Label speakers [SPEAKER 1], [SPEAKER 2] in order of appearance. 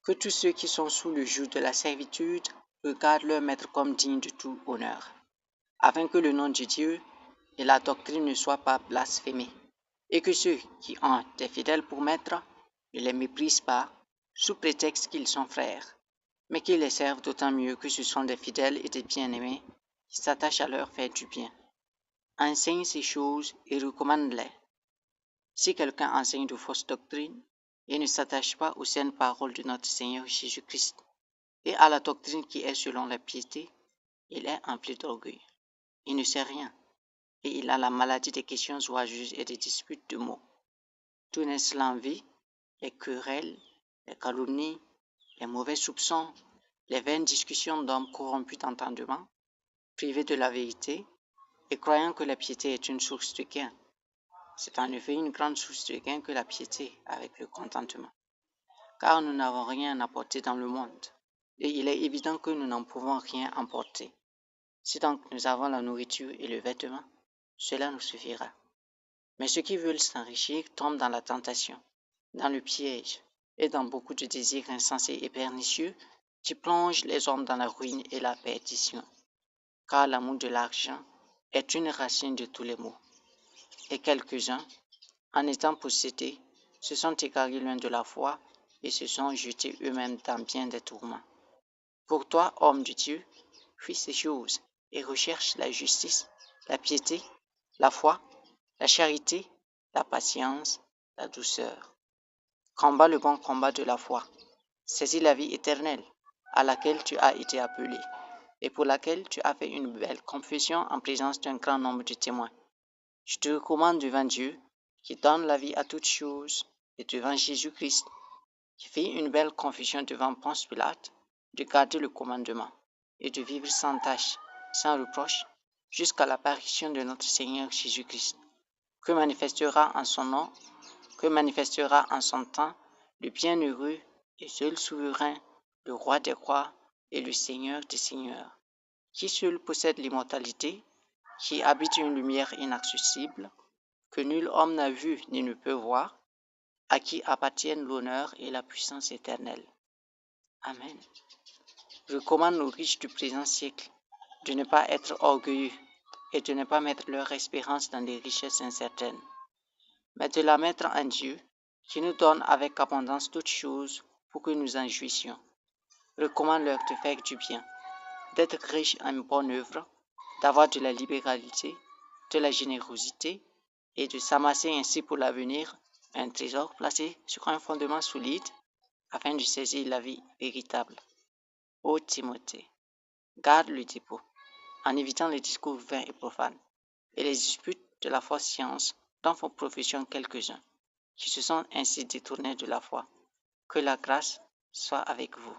[SPEAKER 1] Que tous ceux qui sont sous le joug de la servitude regardent leur maître comme digne de tout honneur, afin que le nom de Dieu et la doctrine ne soient pas blasphémés, et que ceux qui ont des fidèles pour maître ne les méprisent pas sous prétexte qu'ils sont frères, mais qu'ils les servent d'autant mieux que ce sont des fidèles et des bien-aimés qui s'attachent à leur faire du bien. Enseigne ces choses et recommande-les. Si quelqu'un enseigne de fausses doctrines et ne s'attache pas aux saines paroles de notre Seigneur Jésus-Christ et à la doctrine qui est selon la piété, il est empli d'orgueil. Il ne sait rien et il a la maladie des questions ouageuses et des disputes de mots. Tout n'est l'envie, les querelles, les calomnies, les mauvais soupçons, les vaines discussions d'hommes corrompus d'entendement, privés de la vérité et croyant que la piété est une source de gain. C'est en effet une grande source de gain que la piété avec le contentement, car nous n'avons rien à apporter dans le monde, et il est évident que nous n'en pouvons rien emporter. Si donc nous avons la nourriture et le vêtement, cela nous suffira. Mais ceux qui veulent s'enrichir tombent dans la tentation, dans le piège, et dans beaucoup de désirs insensés et pernicieux qui plongent les hommes dans la ruine et la perdition. Car l'amour de l'argent est une racine de tous les maux. Et quelques-uns, en étant possédés, se sont égarés loin de la foi et se sont jetés eux-mêmes dans bien des tourments. Pour toi, homme de Dieu, fuis ces choses et recherche la justice, la piété, la foi, la charité, la patience, la douceur. Combat le bon combat de la foi. Saisis la vie éternelle à laquelle tu as été appelé et pour laquelle tu as fait une belle confession en présence d'un grand nombre de témoins. Je te recommande devant Dieu, qui donne la vie à toutes choses, et devant Jésus-Christ, qui fit une belle confession devant Ponce Pilate, de garder le commandement et de vivre sans tâche, sans reproche, jusqu'à l'apparition de notre Seigneur Jésus-Christ, que manifestera en son nom, que manifestera en son temps le bienheureux et seul souverain, le roi des rois et le Seigneur des seigneurs, qui seul possède l'immortalité, qui habite une lumière inaccessible, que nul homme n'a vu ni ne peut voir, à qui appartiennent l'honneur et la puissance éternelle. Amen. Je recommande aux riches du présent siècle de ne pas être orgueilleux et de ne pas mettre leur espérance dans des richesses incertaines, mais de la mettre en Dieu, qui nous donne avec abondance toutes choses pour que nous en jouissions. Recommande-leur de faire du bien, d'être riches en bonne œuvre, d'avoir de la libéralité, de la générosité et de s'amasser ainsi pour l'avenir un trésor placé sur un fondement solide afin de saisir la vie véritable. Ô Timothée, garde le dépôt en évitant les discours vains et profanes et les disputes de la fausse science dont font profession quelques-uns qui se sont ainsi détournés de la foi. Que la grâce soit avec vous.